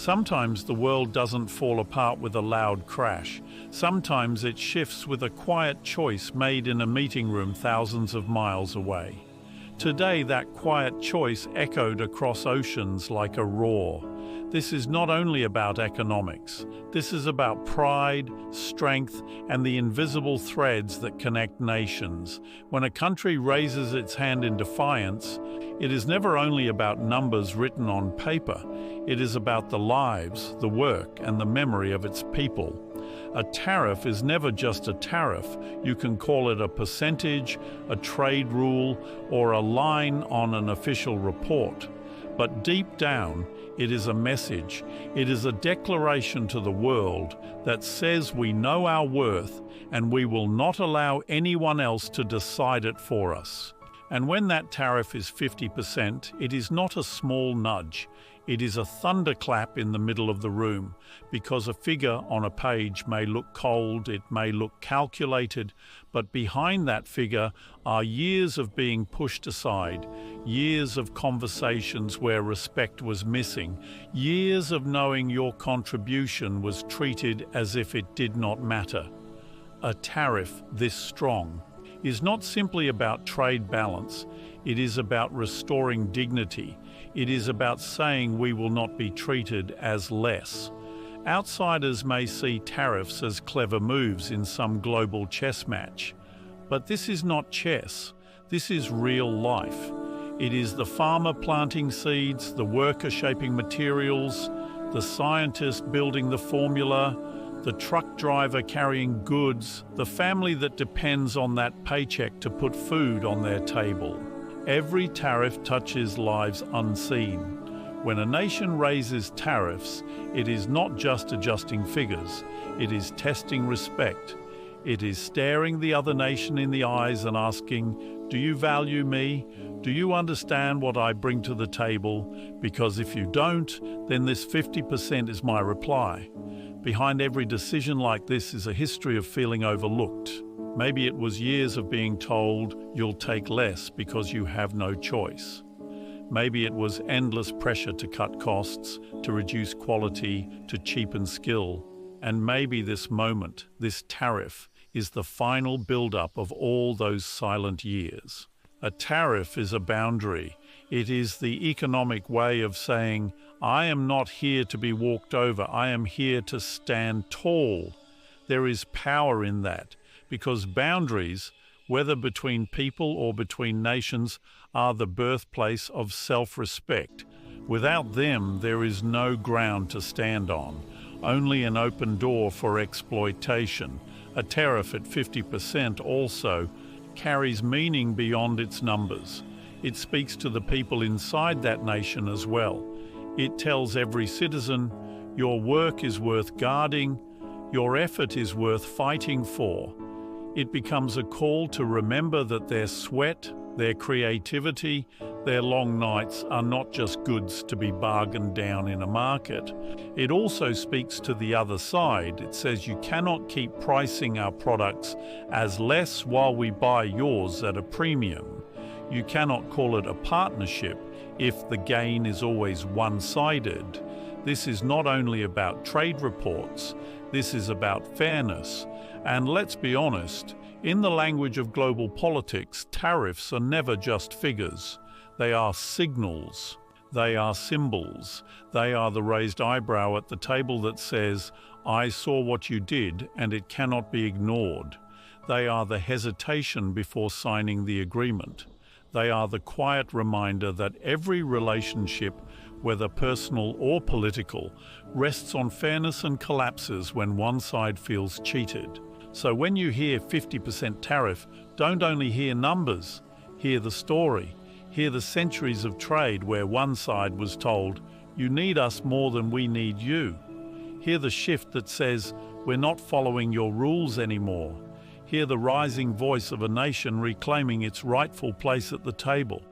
Sometimes the world doesn't fall apart with a loud crash. Sometimes it shifts with a quiet choice made in a meeting room thousands of miles away. Today, that quiet choice echoed across oceans like a roar. This is not only about economics. This is about pride, strength, and the invisible threads that connect nations. When a country raises its hand in defiance, it is never only about numbers written on paper. It is about the lives, the work, and the memory of its people. A tariff is never just a tariff. You can call it a percentage, a trade rule, or a line on an official report. But deep down, it is a message. It is a declaration to the world that says we know our worth and we will not allow anyone else to decide it for us. And when that tariff is 50%, it is not a small nudge. It is a thunderclap in the middle of the room, because a figure on a page may look cold, it may look calculated, but behind that figure are years of being pushed aside, years of conversations where respect was missing, years of knowing your contribution was treated as if it did not matter. A tariff this strong is not simply about trade balance, it is about restoring dignity. It is about saying we will not be treated as less. Outsiders may see tariffs as clever moves in some global chess match. But this is not chess. This is real life. It is the farmer planting seeds, the worker shaping materials, the scientist building the formula, the truck driver carrying goods, the family that depends on that paycheck to put food on their table. Every tariff touches lives unseen. When a nation raises tariffs, it is not just adjusting figures, it is testing respect. It is staring the other nation in the eyes and asking, do you value me? Do you understand what I bring to the table? Because if you don't, then this 50% is my reply. Behind every decision like this is a history of feeling overlooked. Maybe it was years of being told you'll take less because you have no choice. Maybe it was endless pressure to cut costs, to reduce quality, to cheapen skill. And maybe this moment, this tariff, is the final build-up of all those silent years. A tariff is a boundary. It is the economic way of saying, I am not here to be walked over. I am here to stand tall. There is power in that. Because boundaries, whether between people or between nations, are the birthplace of self-respect. Without them, there is no ground to stand on, only an open door for exploitation. A tariff at 50% also carries meaning beyond its numbers. It speaks to the people inside that nation as well. It tells every citizen, your work is worth guarding, your effort is worth fighting for. It becomes a call to remember that their sweat, their creativity, their long nights are not just goods to be bargained down in a market. It also speaks to the other side. It says you cannot keep pricing our products as less while we buy yours at a premium. You cannot call it a partnership if the gain is always one-sided. This is not only about trade reports, this is about fairness. And let's be honest, in the language of global politics, tariffs are never just figures. They are signals. They are symbols. They are the raised eyebrow at the table that says, I saw what you did and it cannot be ignored. They are the hesitation before signing the agreement. They are the quiet reminder that every relationship, whether personal or political, rests on fairness and collapses when one side feels cheated. So when you hear 50% tariff, don't only hear numbers, hear the story. Hear the centuries of trade where one side was told, you need us more than we need you. Hear the shift that says, we're not following your rules anymore. Hear the rising voice of a nation reclaiming its rightful place at the table.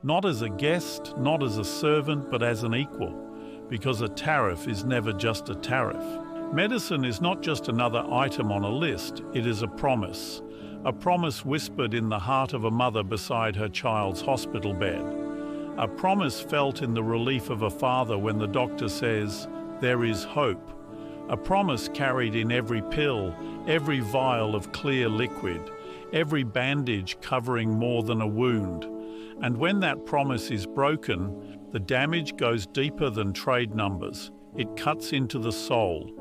Not as a guest, not as a servant, but as an equal. Because a tariff is never just a tariff. Medicine is not just another item on a list, it is a promise whispered in the heart of a mother beside her child's hospital bed. A promise felt in the relief of a father when the doctor says, There is hope, a promise carried in every pill, every vial of clear liquid, every bandage covering more than a wound. And when that promise is broken, the damage goes deeper than trade numbers. It cuts into the soul.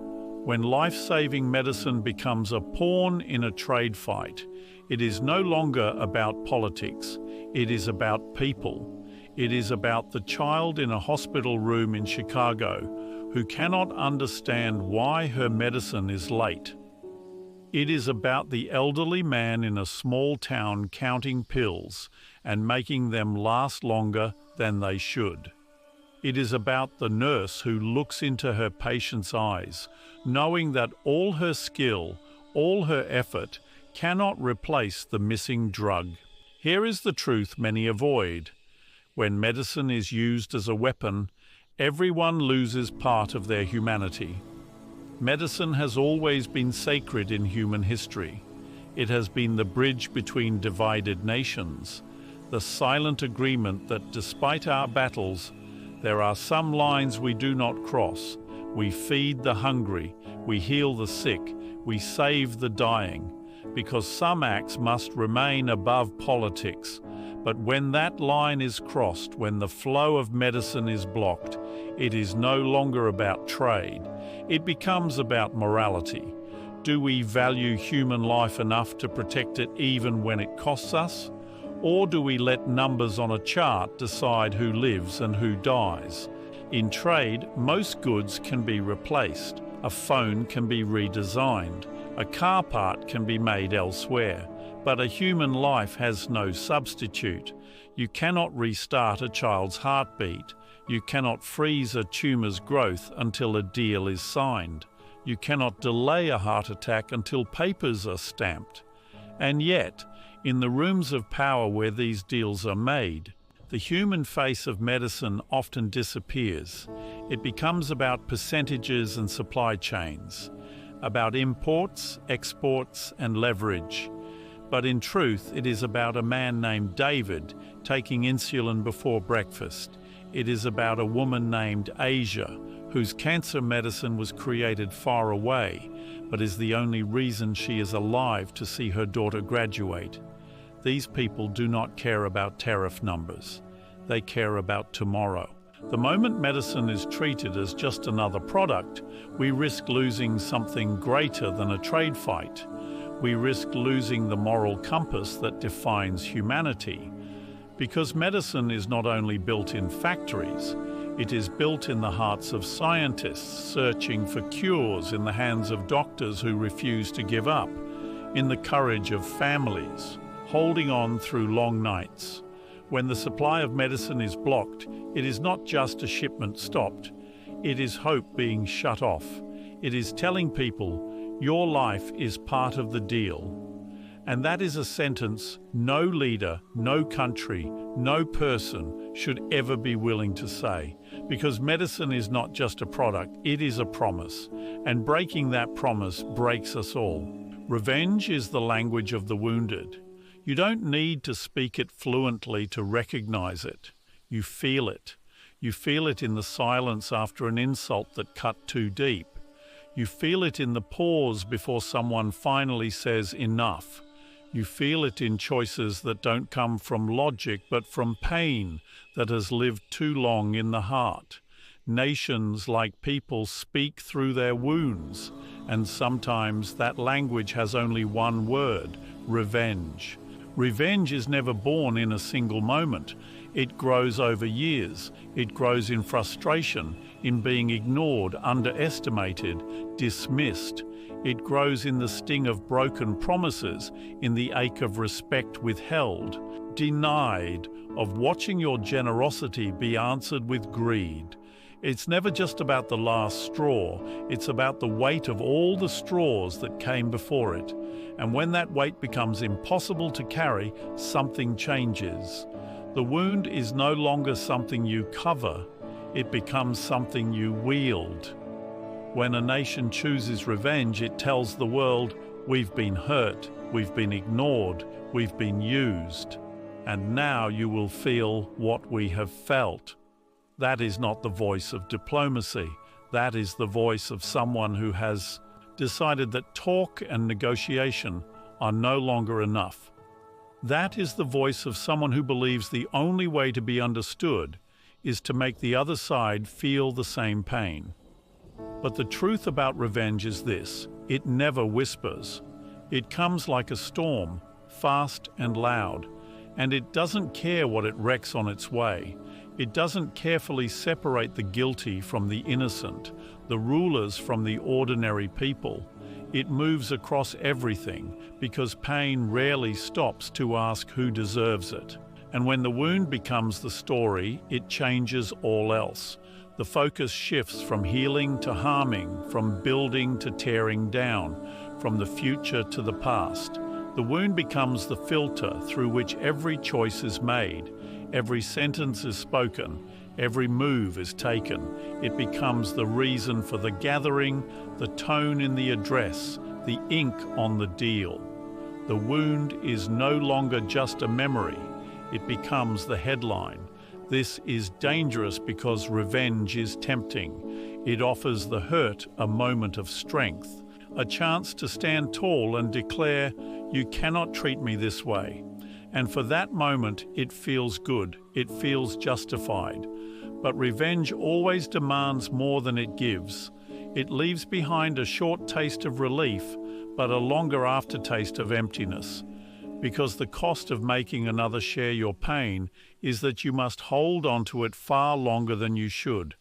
When life-saving medicine becomes a pawn in a trade fight, it is no longer about politics. It is about people. It is about the child in a hospital room in Chicago who cannot understand why her medicine is late. It is about the elderly man in a small town counting pills and making them last longer than they should. It is about the nurse who looks into her patient's eyes, knowing that all her skill, all her effort, cannot replace the missing drug. Here is the truth many avoid. When medicine is used as a weapon, everyone loses part of their humanity. Medicine has always been sacred in human history. It has been the bridge between divided nations, the silent agreement that despite our battles, there are some lines we do not cross. We feed the hungry, we heal the sick, we save the dying, because some acts must remain above politics. But when that line is crossed, when the flow of medicine is blocked, it is no longer about trade. It becomes about morality. Do we value human life enough to protect it even when it costs us? Or do we let numbers on a chart decide who lives and who dies? In trade, most goods can be replaced. A phone can be redesigned. A car part can be made elsewhere. But a human life has no substitute. You cannot restart a child's heartbeat. You cannot freeze a tumor's growth until a deal is signed. You cannot delay a heart attack until papers are stamped. And yet, in the rooms of power where these deals are made, the human face of medicine often disappears. It becomes about percentages and supply chains, about imports, exports, and leverage. But in truth, it is about a man named David taking insulin before breakfast. It is about a woman named Asia, whose cancer medicine was created far away, but is the only reason she is alive to see her daughter graduate. These people do not care about tariff numbers. They care about tomorrow. The moment medicine is treated as just another product, we risk losing something greater than a trade fight. We risk losing the moral compass that defines humanity. Because medicine is not only built in factories, it is built in the hearts of scientists searching for cures, in the hands of doctors who refuse to give up, in the courage of families, holding on through long nights. When the supply of medicine is blocked, it is not just a shipment stopped. It is hope being shut off. It is telling people, your life is part of the deal. And that is a sentence no leader, no country, no person should ever be willing to say. Because medicine is not just a product, it is a promise. And breaking that promise breaks us all. Revenge is the language of the wounded. You don't need to speak it fluently to recognize it. You feel it. You feel it in the silence after an insult that cut too deep. You feel it in the pause before someone finally says enough. You feel it in choices that don't come from logic but from pain that has lived too long in the heart. Nations, like people, speak through their wounds, and sometimes that language has only one word: revenge. Revenge is never born in a single moment. It grows over years. It grows in frustration, in being ignored, underestimated, dismissed. It grows in the sting of broken promises, in the ache of respect withheld, denied, of watching your generosity be answered with greed. It's never just about the last straw, it's about the weight of all the straws that came before it. And when that weight becomes impossible to carry, something changes. The wound is no longer something you cover, it becomes something you wield. When a nation chooses revenge, it tells the world, we've been hurt, we've been ignored, we've been used. And now you will feel what we have felt. That is not the voice of diplomacy. That is the voice of someone who has decided that talk and negotiation are no longer enough. That is the voice of someone who believes the only way to be understood is to make the other side feel the same pain. But the truth about revenge is this: it never whispers. It comes like a storm, fast and loud, and it doesn't care what it wrecks on its way. It doesn't carefully separate the guilty from the innocent, the rulers from the ordinary people. It moves across everything because pain rarely stops to ask who deserves it. And when the wound becomes the story, it changes all else. The focus shifts from healing to harming, from building to tearing down, from the future to the past. The wound becomes the filter through which every choice is made, every sentence is spoken, every move is taken. It becomes the reason for the gathering, the tone in the address, the ink on the deal. The wound is no longer just a memory. It becomes the headline. This is dangerous because revenge is tempting. It offers the hurt a moment of strength, a chance to stand tall and declare, "You cannot treat me this way." And for that moment, it feels good. It feels justified. But revenge always demands more than it gives. It leaves behind a short taste of relief, but a longer aftertaste of emptiness. Because the cost of making another share your pain is that you must hold on to it far longer than you should.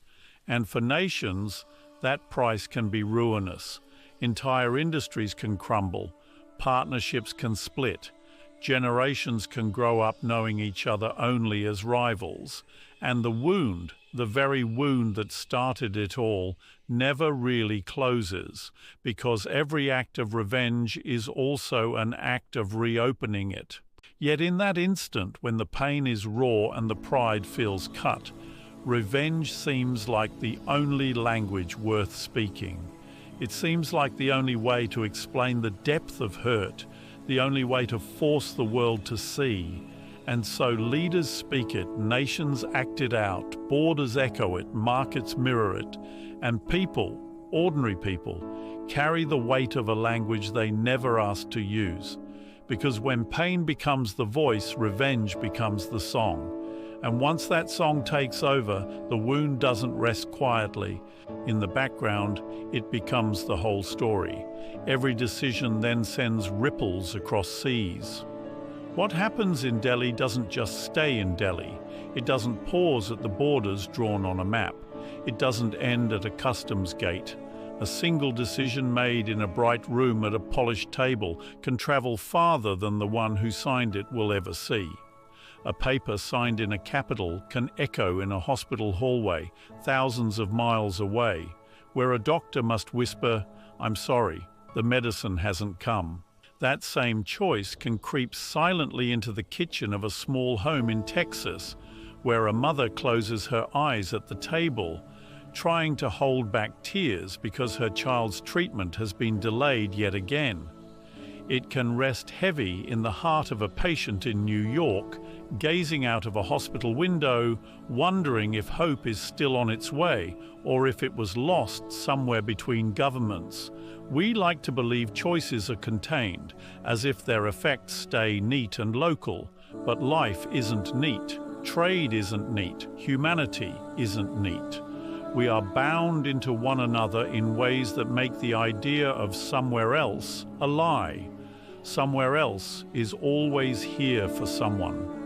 And for nations, that price can be ruinous. Entire industries can crumble. Partnerships can split. Generations can grow up knowing each other only as rivals. And the wound, the very wound that started it all, never really closes, because every act of revenge is also an act of reopening it. Yet in that instant, when the pain is raw and the pride feels cut, revenge seems like the only language worth speaking. It seems like the only way to explain the depth of hurt, the only way to force the world to see. And so leaders speak it, nations act it out, borders echo it, markets mirror it, and people, ordinary people, carry the weight of a language they never asked to use. Because when pain becomes the voice, revenge becomes the song. And once that song takes over, the wound doesn't rest quietly. In the background, it becomes the whole story. Every decision then sends ripples across seas. What happens in Delhi doesn't just stay in Delhi. It doesn't pause at the borders drawn on a map. It doesn't end at a customs gate. A single decision made in a bright room at a polished table can travel farther than the one who signed it will ever see. A paper signed in a capital can echo in a hospital hallway thousands of miles away, where a doctor must whisper, "I'm sorry, the medicine hasn't come." That same choice can creep silently into the kitchen of a small home in Texas, where a mother closes her eyes at the table, trying to hold back tears because her child's treatment has been delayed yet again. It can rest heavy in the heart of a patient in New York, gazing out of a hospital window, wondering if hope is still on its way or if it was lost somewhere between governments. We like to believe choices are contained, as if their effects stay neat and local. But life isn't neat. Trade isn't neat. Humanity isn't neat. We are bound into one another in ways that make the idea of somewhere else a lie. Somewhere else is always here for someone.